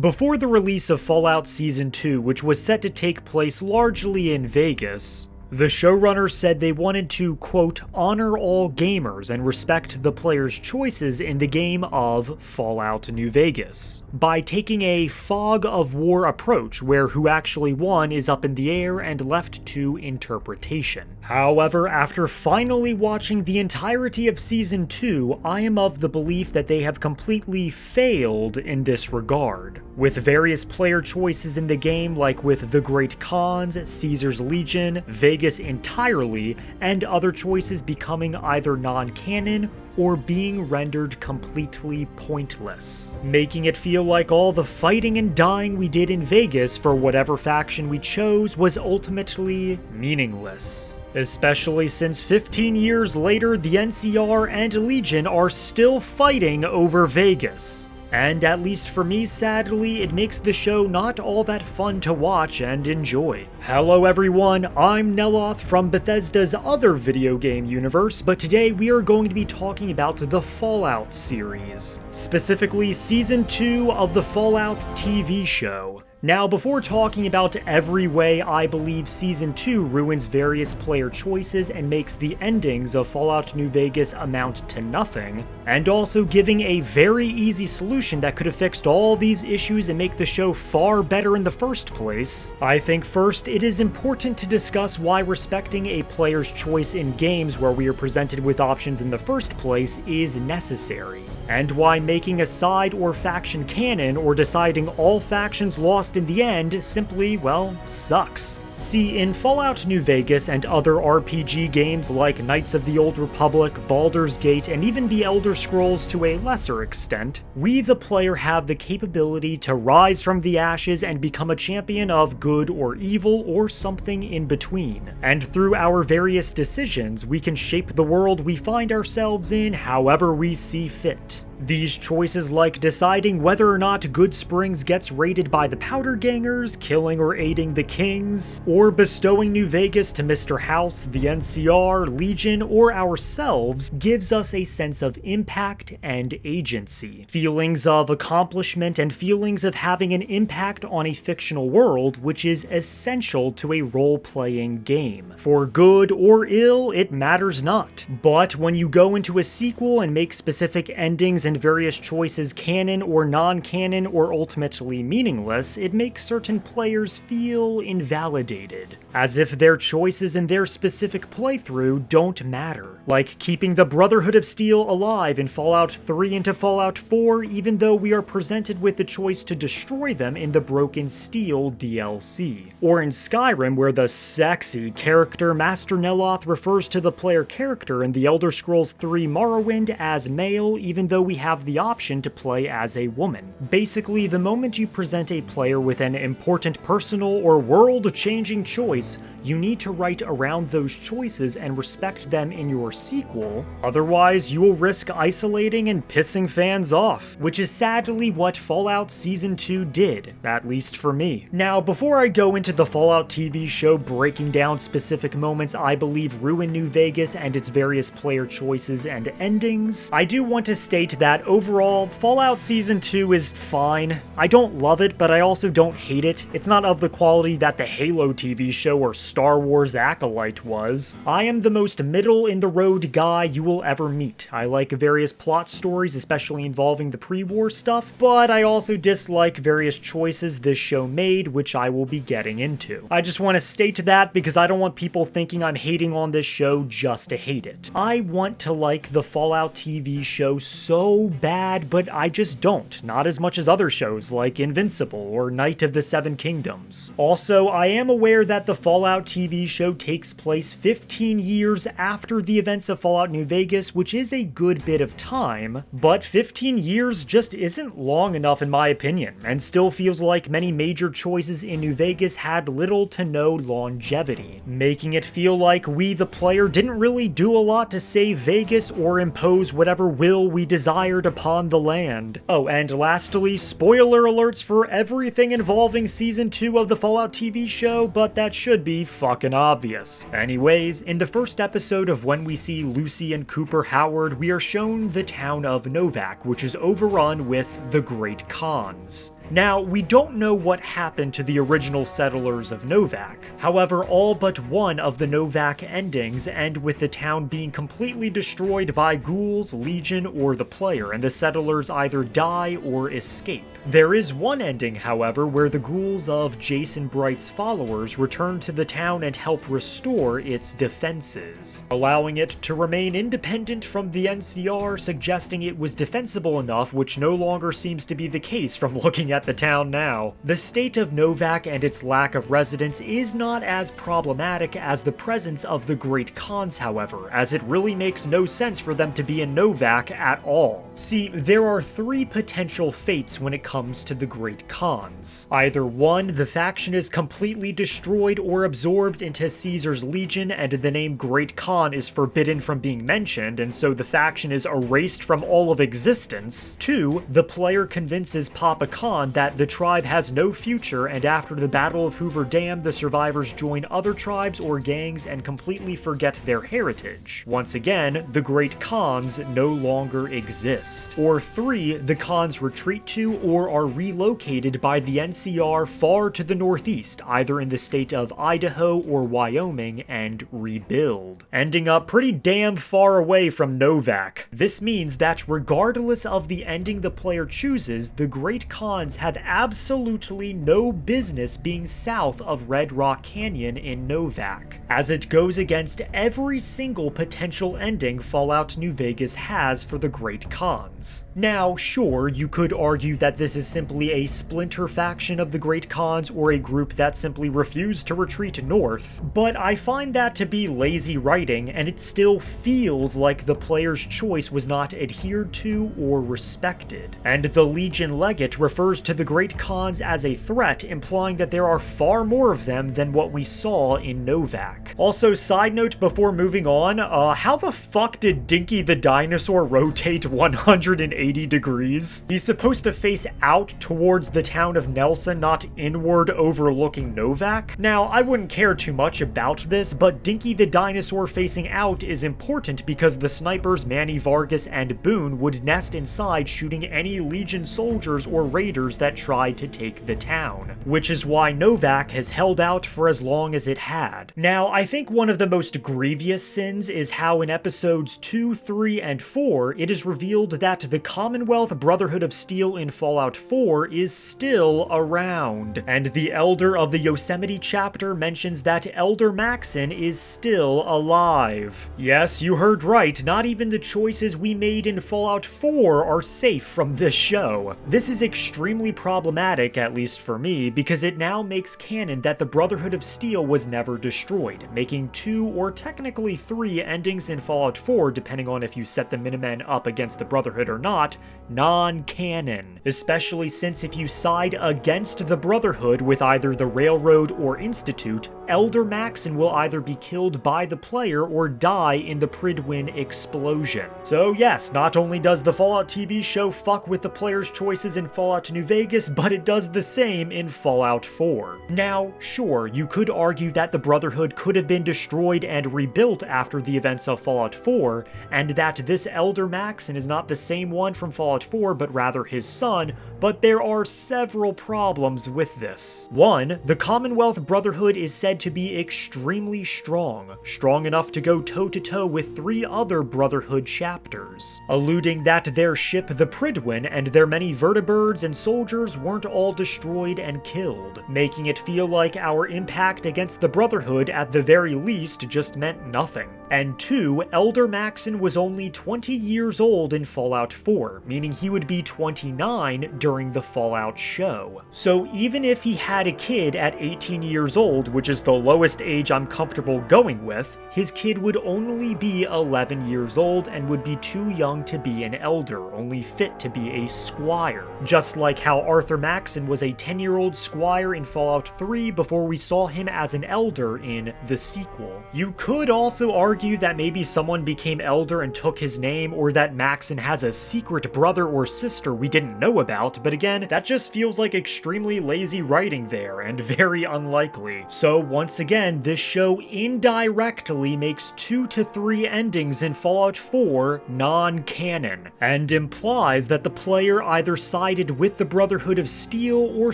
Before the release of Fallout Season 2, which was set to take place largely in Vegas, the showrunners said they wanted to, quote, honor all gamers and respect the players' choices in the game of Fallout New Vegas, by taking a fog of war approach where who actually won is up in the air and left to interpretation. However, after finally watching the entirety of Season 2, I am of the belief that they have completely failed in this regard, with various player choices in the game like with the Great Khans, Caesar's Legion, Vegas entirely, and other choices becoming either non-canon or being rendered completely pointless, making it feel like all the fighting and dying we did in Vegas for whatever faction we chose was ultimately meaningless. Especially since 15 years later, the NCR and Legion are still fighting over Vegas. And at least for me, sadly, it makes the show not all that fun to watch and enjoy. Hello everyone, I'm Neloth from Bethesda's other video game universe, but today we are going to be talking about the Fallout series, specifically Season 2 of the Fallout TV show. Now, before talking about every way I believe Season 2 ruins various player choices and makes the endings of Fallout New Vegas amount to nothing, and also giving a very easy solution that could have fixed all these issues and make the show far better in the first place, I think first it is important to discuss why respecting a player's choice in games where we are presented with options in the first place is necessary, and why making a side or faction canon or deciding all factions lost in the end simply, well, sucks. See, in Fallout New Vegas and other RPG games like Knights of the Old Republic, Baldur's Gate, and even the Elder Scrolls to a lesser extent, we the player have the capability to rise from the ashes and become a champion of good or evil or something in between. And through our various decisions, we can shape the world we find ourselves in however we see fit. These choices, like deciding whether or not Good Springs gets raided by the Powder Gangers, killing or aiding the Kings, or bestowing New Vegas to Mr. House, the NCR, Legion, or ourselves, gives us a sense of impact and agency, feelings of accomplishment, and feelings of having an impact on a fictional world, which is essential to a role-playing game. For good or ill, it matters not. But when you go into a sequel and make specific endings and various choices canon or non-canon or ultimately meaningless, it makes certain players feel invalidated, as if their choices in their specific playthrough don't matter. Like keeping the Brotherhood of Steel alive in Fallout 3 into Fallout 4, even though we are presented with the choice to destroy them in the Broken Steel DLC. Or in Skyrim, where the sexy character Master Neloth refers to the player character in the Elder Scrolls 3 Morrowind as male, even though we have the option to play as a woman. Basically, the moment you present a player with an important personal or world-changing choice, you need to write around those choices and respect them in your sequel, otherwise you will risk isolating and pissing fans off, which is sadly what Fallout Season 2 did, at least for me. Now, before I go into the Fallout TV show breaking down specific moments I believe ruin New Vegas and its various player choices and endings, I do want to state that overall, Fallout Season 2 is fine. I don't love it, but I also don't hate it. It's not of the quality that the Halo TV show or Star Wars Acolyte was. I am the most middle-in-the-road guy you will ever meet. I like various plot stories, especially involving the pre-war stuff, but I also dislike various choices this show made, which I will be getting into. I just want to state that because I don't want people thinking I'm hating on this show just to hate it. I want to like the Fallout TV show so bad, but I just don't. Not as much as other shows like Invincible or Knight of the Seven Kingdoms. Also, I am aware that the Fallout TV show takes place 15 years after the events of Fallout New Vegas, which is a good bit of time, but 15 years just isn't long enough in my opinion, and still feels like many major choices in New Vegas had little to no longevity, making it feel like we the player didn't really do a lot to save Vegas or impose whatever will we desired upon the land. Oh, and lastly, spoiler alerts for everything involving Season 2 of the Fallout TV show, but that should be fucking obvious. Anyways, in the first episode of when we see Lucy and Cooper Howard, we are shown the town of Novak, which is overrun with the Great Khans. Now, we don't know what happened to the original settlers of Novak. However, all but one of the Novak endings end with the town being completely destroyed by ghouls, Legion, or the player, and the settlers either die or escape. There is one ending, however, where the ghouls of Jason Bright's followers return to the town and help restore its defenses, allowing it to remain independent from the NCR, suggesting it was defensible enough, which no longer seems to be the case from looking at the town now. The state of Novak and its lack of residents is not as problematic as the presence of the Great Khans, however, as it really makes no sense for them to be in Novak at all. See, there are three potential fates when it comes to the Great Khans. Either one, the faction is completely destroyed or absorbed into Caesar's Legion and the name Great Khan is forbidden from being mentioned, and so the faction is erased from all of existence. Two, the player convinces Papa Khan that the tribe has no future, and after the Battle of Hoover Dam, the survivors join other tribes or gangs and completely forget their heritage. Once again, the Great Khans no longer exist. Or three, the Khans retreat to or are relocated by the NCR far to the northeast, either in the state of Idaho or Wyoming, and rebuild, ending up pretty damn far away from Novak. This means that regardless of the ending the player chooses, the Great Khans have absolutely no business being south of Red Rock Canyon in Novak, as it goes against every single potential ending Fallout New Vegas has for the Great Khans. Now, sure, you could argue that this is simply a splinter faction of the Great Khans or a group that simply refused to retreat north, but I find that to be lazy writing, and it still feels like the player's choice was not adhered to or respected. And the Legion Legate refers to the Great Khans as a threat, implying that there are far more of them than what we saw in Novak. Also, side note before moving on, how the fuck did Dinky the dinosaur rotate 180 degrees? He's supposed to face out towards the town of Nelson, not inward overlooking Novak? Now, I wouldn't care too much about this, but Dinky the dinosaur facing out is important because the snipers Manny Vargas and Boone would nest inside, shooting any Legion soldiers or raiders that tried to take the town, which is why Novak has held out for as long as it had. Now, I think one of the most grievous sins is how in episodes 2, 3, and 4, it is revealed that the Commonwealth Brotherhood of Steel in Fallout 4 is still around, and the Elder of the Yosemite chapter mentions that Elder Maxson is still alive. Yes, you heard right, not even the choices we made in Fallout 4 are safe from this show. This is extremely problematic, at least for me, because it now makes canon that the Brotherhood of Steel was never destroyed, making 2 or technically 3 endings in Fallout 4, depending on if you set the Minutemen up against the Brotherhood or not, non-canon. Especially since if you side against the Brotherhood with either the Railroad or Institute, Elder Maxson will either be killed by the player or die in the Pridwin explosion. So yes, not only does the Fallout TV show fuck with the player's choices in Fallout New Vegas, but it does the same in Fallout 4. Now, sure, you could argue that the Brotherhood could have been destroyed and rebuilt after the events of Fallout 4, and that this Elder Maxson is not the same one from Fallout 4, but rather his son, but there are several problems with this. One, the Commonwealth Brotherhood is said to be extremely strong enough to go toe-to-toe with 3 other Brotherhood chapters, alluding that their ship the Pridwin and their many vertibirds and soldiers weren't all destroyed and killed, making it feel like our impact against the Brotherhood at the very least just meant nothing. And 2, Elder Maxson was only 20 years old in Fallout 4, meaning he would be 29 during the Fallout show. So even if he had a kid at 18 years old, which is the lowest age I'm comfortable going with, his kid would only be 11 years old and would be too young to be an elder, only fit to be a squire. Just like how Arthur Maxson was a 10-year-old squire in Fallout 3 before we saw him as an elder in the sequel. You could also argue that maybe someone became elder and took his name, or that Maxson has a secret brother or sister we didn't know about, but again, that just feels like extremely lazy writing there, and very unlikely. So once again, this show indirectly makes 2 to 3 endings in Fallout 4 non-canon, and implies that the player either sided with the Brotherhood of Steel or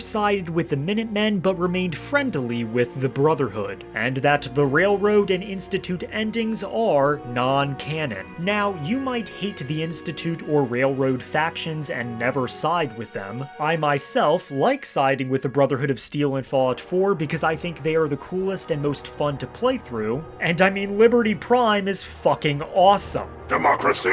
sided with the Minutemen but remained friendly with the Brotherhood, and that the Railroad and Institute endings are non-canon. Now, you might hate the Institute or Railroad factions and never side with them. I myself like siding with the Brotherhood of Steel in Fallout 4 because I think they are the coolest and most fun to play through, and I mean Liberty Prime is fucking awesome. Democracy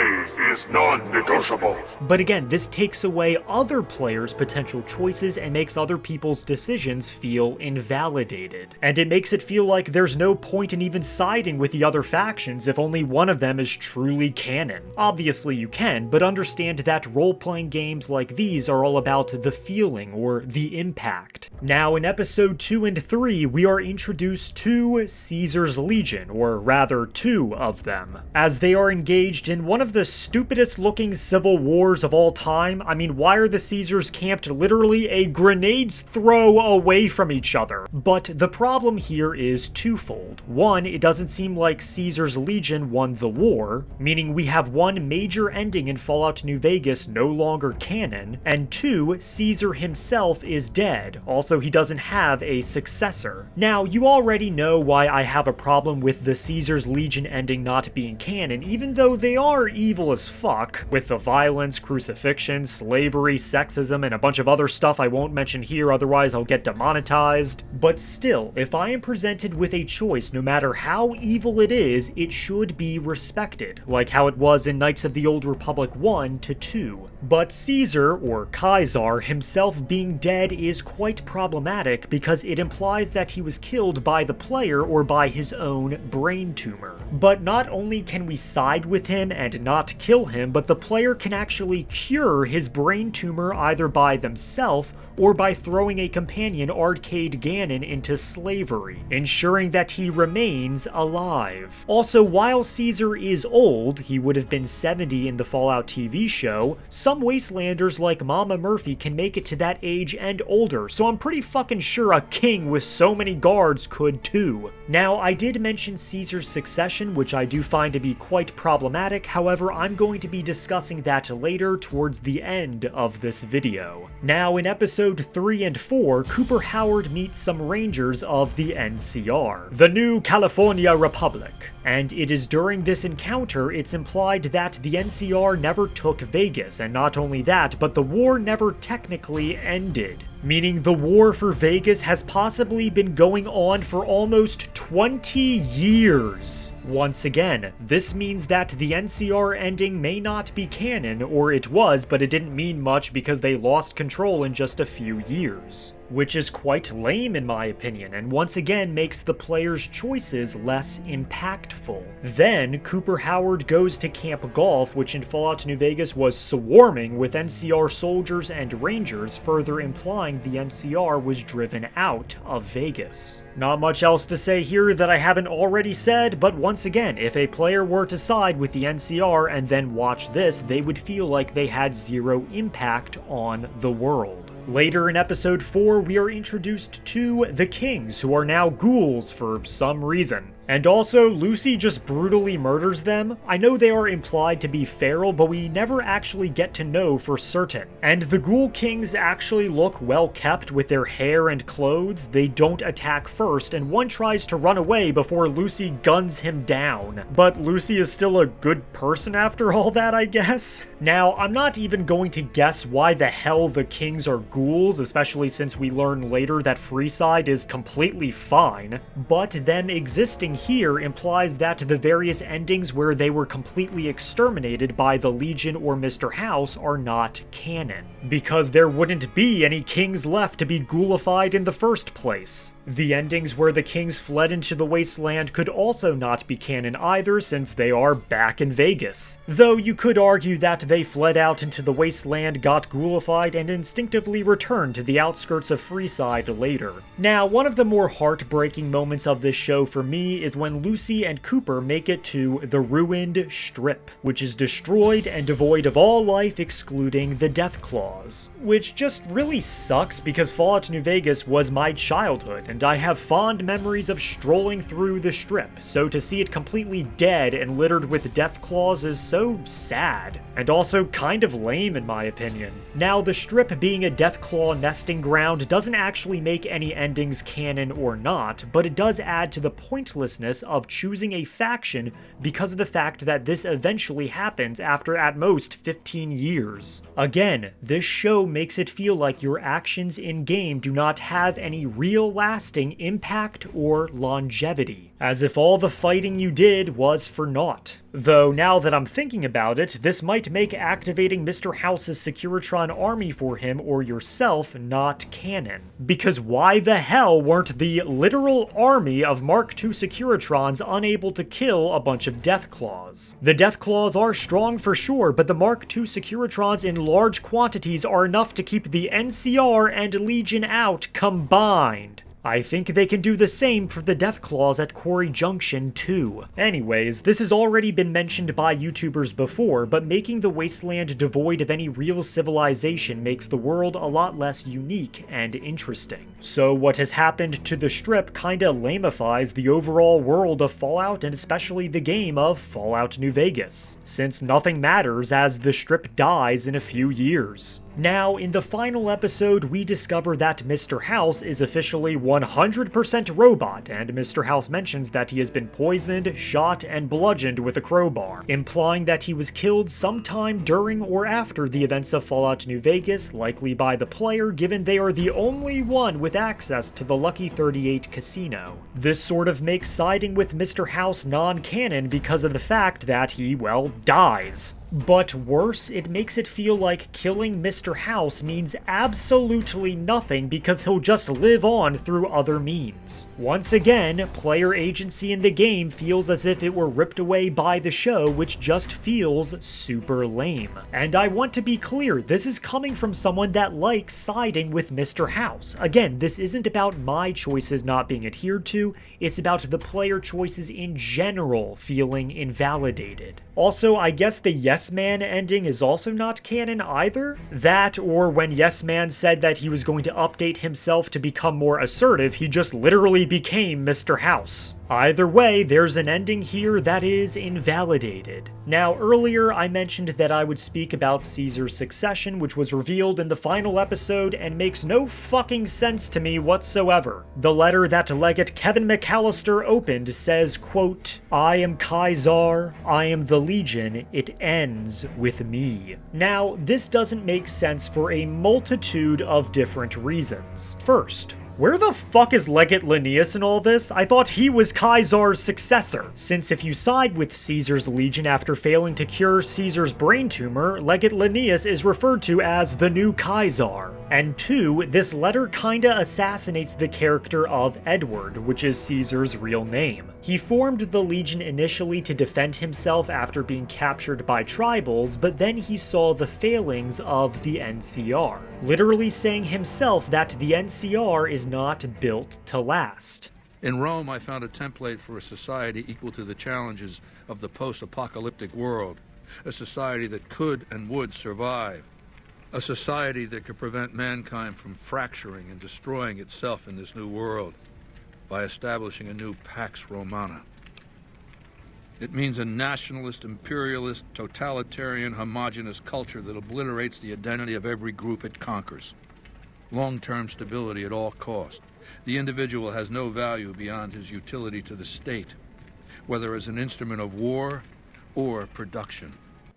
is non-negotiable. But again, this takes away other players' potential choices and makes other people's decisions feel invalidated. And it makes it feel like there's no point in even siding with the other factions if only one of them is truly canon. Obviously you can, but understand that role-playing games like these are all about the feeling or the impact. Now in episode 2 and 3, we are introduced to Caesar's Legion, or rather 2 of them, as they are engaged in one of the stupidest looking civil wars of all time. I mean, why are the Caesars camped literally a grenade's throw away from each other? But the problem here is twofold. One, it doesn't seem like Caesar's Legion won the war, meaning we have one major ending in Fallout New Vegas no longer canon, and 2, Caesar himself is dead. Also, he doesn't have a successor. Now, you already know why I have a problem with the Caesar's Legion ending not being canon, even though they are evil as fuck, with the violence, crucifixion, slavery, sexism, and a bunch of other stuff I won't mention here, otherwise I'll get demonetized. But still, if I am presented with a choice, no matter how evil it is, it should be respected, like how it was in Knights of the Old Republic 1 to 2. But Caesar, or Caesar, himself being dead is quite problematic because it implies that he was killed by the player or by his own brain tumor. But not only can we side with him and not kill him, but the player can actually cure his brain tumor either by themselves or by throwing a companion, Arcade Gannon, into slavery, ensuring that he remains alive. Also, while Caesar is old, he would have been 70 in the Fallout TV show, some Wastelanders like Mama Murphy can make it to that age and older, so I'm pretty fucking sure a king with so many guards could too. Now, I did mention Caesar's succession, which I do find to be quite problematic, however, I'm going to be discussing that later towards the end of this video. Now, in episode 3 and 4, Cooper Howard meets some rangers of the NCR, the New California Republic, and it is during this encounter it's implied that the NCR never took Vegas, and not only that, but the war never technically ended. Meaning the war for Vegas has possibly been going on for almost 20 years. Once again, this means that the NCR ending may not be canon, or it was, but it didn't mean much because they lost control in just a few years. Which is quite lame in my opinion, and once again makes the player's choices less impactful. Then, Cooper Howard goes to Camp Golf, which in Fallout New Vegas was swarming with NCR soldiers and rangers, further implying the NCR was driven out of Vegas. Not much else to say here that I haven't already said, but once again, if a player were to side with the NCR and then watch this, they would feel like they had zero impact on the world. Later in episode 4, we are introduced to the Kings, who are now ghouls for some reason. And also, Lucy just brutally murders them. I know they are implied to be feral, but we never actually get to know for certain. And the Ghoul Kings actually look well kept with their hair and clothes. They don't attack first, and one tries to run away before Lucy guns him down. But Lucy is still a good person after all that, I guess? Now, I'm not even going to guess why the hell the Kings are ghouls, especially since we learn later that Freeside is completely fine. But them existing here implies that the various endings where they were completely exterminated by the Legion or Mr. House are not canon, because there wouldn't be any kings left to be ghoulified in the first place. The endings where the kings fled into the wasteland could also not be canon either, since they are back in Vegas. Though you could argue that they fled out into the wasteland, got ghoulified, and instinctively returned to the outskirts of Freeside later. Now, one of the more heartbreaking moments of this show for me is is when Lucy and Cooper make it to the ruined Strip, which is destroyed and devoid of all life excluding the Deathclaws. Which just really sucks because Fallout New Vegas was my childhood, and I have fond memories of strolling through the Strip, so to see it completely dead and littered with Deathclaws is so sad, and also kind of lame in my opinion. Now, the Strip being a Deathclaw nesting ground doesn't actually make any endings canon or not, but it does add to the pointlessness of choosing a faction because of the fact that this eventually happens after at most 15 years. Again, this show makes it feel like your actions in-game do not have any real lasting impact or longevity, as if all the fighting you did was for naught. Though now that I'm thinking about it, this might make activating Mr. House's Securitron army for him or yourself not canon. Because why the hell weren't the literal army of Mark II Securitrons unable to kill a bunch of Deathclaws? The Deathclaws are strong for sure, but the Mark II Securitrons in large quantities are enough to keep the NCR and Legion out combined. I think they can do the same for the Deathclaws at Quarry Junction too. Anyways, this has already been mentioned by YouTubers before, but making the wasteland devoid of any real civilization makes the world a lot less unique and interesting. So what has happened to the Strip kinda lamifies the overall world of Fallout and especially the game of Fallout New Vegas, since nothing matters as the Strip dies in a few years. Now, in the final episode, we discover that Mr. House is officially 100% robot, and Mr. House mentions that he has been poisoned, shot, and bludgeoned with a crowbar, implying that he was killed sometime during or after the events of Fallout New Vegas, likely by the player, given they are the only one with access to the Lucky 38 casino. This sort of makes siding with Mr. House non-canon because of the fact that he, well, dies. But worse, it makes it feel like killing Mr. House means absolutely nothing because he'll just live on through other means. Once again, player agency in the game feels as if it were ripped away by the show, which just feels super lame. And I want to be clear, this is coming from someone that likes siding with Mr. House. Again, this isn't about my choices not being adhered to, it's about the player choices in general feeling invalidated. Also, I guess the Yes Man ending is also not canon either. That, or when Yes Man said that he was going to update himself to become more assertive, he just literally became Mr. House. Either way, there's an ending here that is invalidated. Now, earlier I mentioned that I would speak about Caesar's succession, which was revealed in the final episode and makes no fucking sense to me whatsoever. The letter that Legate Kevin McAllister opened says, quote, "I am Kaisar, I am the Legion, it ends with me." Now, this doesn't make sense for a multitude of different reasons. First, where the fuck is Legate Linnaeus in all this? I thought he was Kaisar's successor. Since if you side with Caesar's Legion after failing to cure Caesar's brain tumor, Legate Linnaeus is referred to as the new Kaisar. And two, this letter kinda assassinates the character of Edward, which is Caesar's real name. He formed the Legion initially to defend himself after being captured by tribals, but then he saw the failings of the NCR, literally saying himself that the NCR is not built to last. In Rome, I found a template for a society equal to the challenges of the post-apocalyptic world, a society that could and would survive. A society that could prevent mankind from fracturing and destroying itself in this new world by establishing a new Pax Romana. It means a nationalist, imperialist, totalitarian, homogenous culture that obliterates the identity of every group it conquers. Long-term stability at all cost. The individual has no value beyond his utility to the state, whether as an instrument of war or production.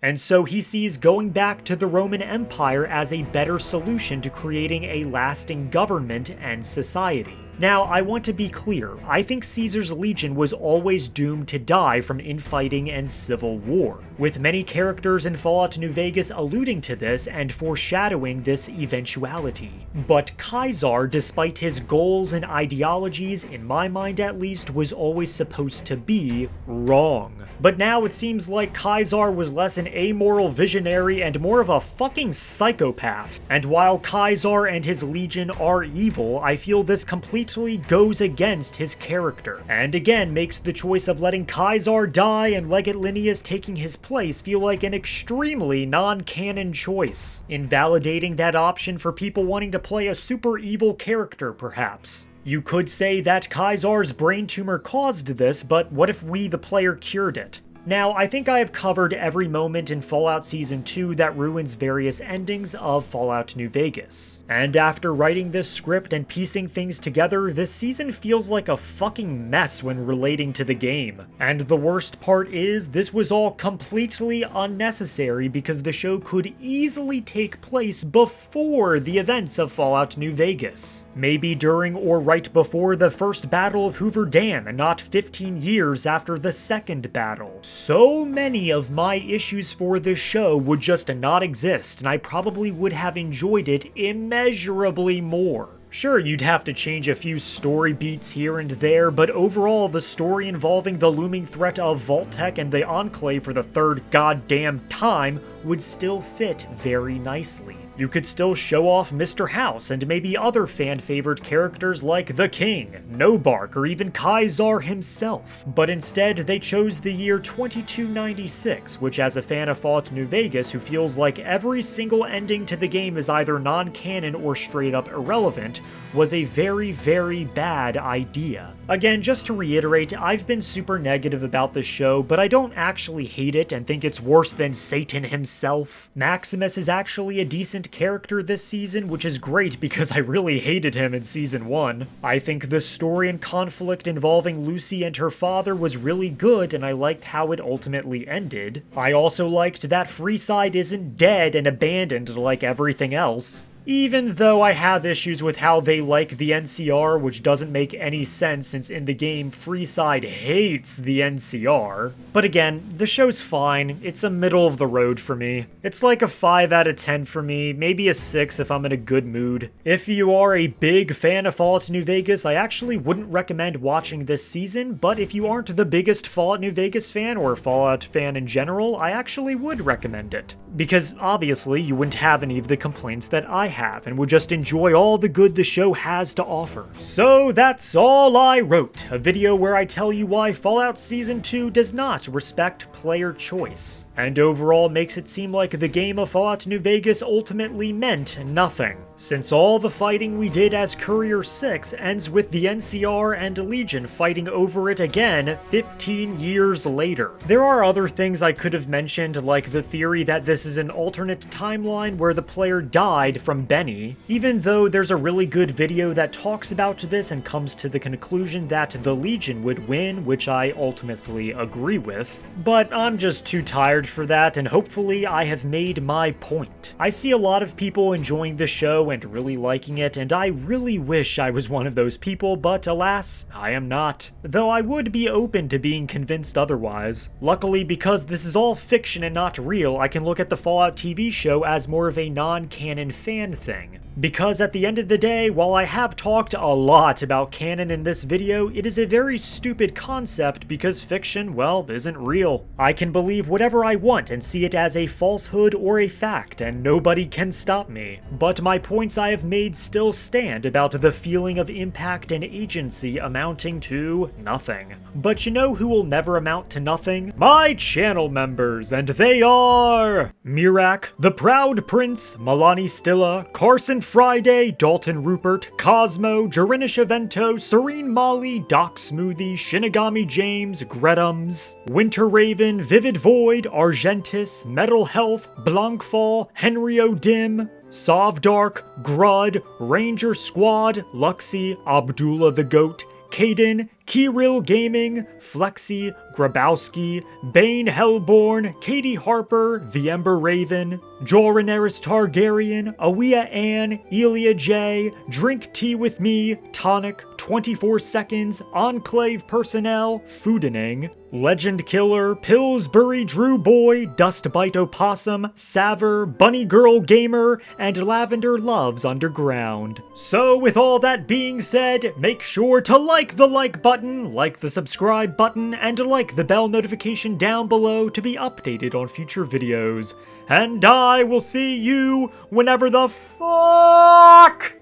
And so he sees going back to the Roman Empire as a better solution to creating a lasting government and society. Now, I want to be clear, I think Caesar's Legion was always doomed to die from infighting and civil war, with many characters in Fallout New Vegas alluding to this and foreshadowing this eventuality. But Kaisar, despite his goals and ideologies, in my mind at least, was always supposed to be wrong. But now it seems like Kaisar was less an amoral visionary and more of a fucking psychopath. And while Kaisar and his Legion are evil, I feel this completely completely goes against his character, and again makes the choice of letting Caesar die and Legate Linnaeus taking his place feel like an extremely non-canon choice, invalidating that option for people wanting to play a super evil character, perhaps. You could say that Caesar's brain tumor caused this, but what if we, the player, cured it? Now, I think I have covered every moment in Fallout Season 2 that ruins various endings of Fallout New Vegas. And after writing this script and piecing things together, this season feels like a fucking mess when relating to the game. And the worst part is, this was all completely unnecessary because the show could easily take place before the events of Fallout New Vegas. Maybe during or right before the first Battle of Hoover Dam, and not 15 years after the second battle. So many of my issues for this show would just not exist, and I probably would have enjoyed it immeasurably more. Sure, you'd have to change a few story beats here and there, but overall, the story involving the looming threat of Vault-Tec and the Enclave for the third goddamn time would still fit very nicely. You could still show off Mr. House and maybe other fan-favorite characters like the King, Nobark, or even Caesar himself. But instead, they chose the year 2296, which as a fan of Fallout New Vegas who feels like every single ending to the game is either non-canon or straight up irrelevant, was a very, very bad idea. Again, just to reiterate, I've been super negative about this show, but I don't actually hate it and think it's worse than Satan himself. Maximus is actually a decent character this season, which is great because I really hated him in Season 1. I think the story and conflict involving Lucy and her father was really good, and I liked how it ultimately ended. I also liked that Freeside isn't dead and abandoned like everything else. Even though I have issues with how they like the NCR, which doesn't make any sense since in the game, Freeside hates the NCR. But again, the show's fine. It's a middle of the road for me. It's like a 5 out of 10 for me, maybe a 6 if I'm in a good mood. If you are a big fan of Fallout New Vegas, I actually wouldn't recommend watching this season, but if you aren't the biggest Fallout New Vegas fan or Fallout fan in general, I actually would recommend it. Because obviously, you wouldn't have any of the complaints that I have and would just enjoy all the good the show has to offer. So that's all I wrote, a video where I tell you why Fallout Season 2 does not respect player choice, and overall makes it seem like the game of Fallout New Vegas ultimately meant nothing, since all the fighting we did as Courier 6 ends with the NCR and Legion fighting over it again 15 years later. There are other things I could have mentioned, like the theory that this is an alternate timeline where the player died from Benny, even though there's a really good video that talks about this and comes to the conclusion that the Legion would win, which I ultimately agree with, but I'm just too tired for that, and hopefully I have made my point. I see a lot of people enjoying the show and really liking it, and I really wish I was one of those people, but alas, I am not. Though I would be open to being convinced otherwise. Luckily, because this is all fiction and not real, I can look at the Fallout TV show as more of a non-canon fan thing. Because at the end of the day, while I have talked a lot about canon in this video, it is a very stupid concept because fiction, well, isn't real. I can believe whatever I want and see it as a falsehood or a fact, and nobody can stop me. But my points I have made still stand about the feeling of impact and agency amounting to nothing. But you know who will never amount to nothing? My channel members, and they are Mirak, the Proud Prince, Milani Stilla, Carson Friday, Dalton Rupert, Cosmo, Jorinish Evento, Serene Molly, Doc Smoothie, Shinigami James, Gretums, Winter Raven, Vivid Void, Argentis, Metal Health, Blancfall, Henry O'Dim, Sovdark, Grud, Ranger Squad, Luxie, Abdullah the Goat, Caden, Kirill Gaming, Flexi, Grabowski, Bane Hellborn, Katie Harper, The Ember Raven, Jorineris Targaryen, Awea Ann, Elia J, Drink Tea With Me, Tonic, 24 Seconds, Enclave Personnel, Foodening, Legend Killer, Pillsbury Drew Boy, Dustbite Opossum, Saver, Bunny Girl Gamer, and Lavender Loves Underground. So with all that being said, make sure to like the like button, like the subscribe button, and like the bell notification down below to be updated on future videos. And I will see you whenever the fuck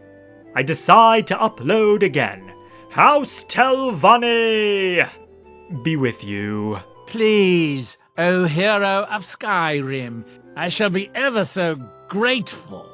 I decide to upload again. House Telvanni be with you. Please, O hero of Skyrim, I shall be ever so grateful.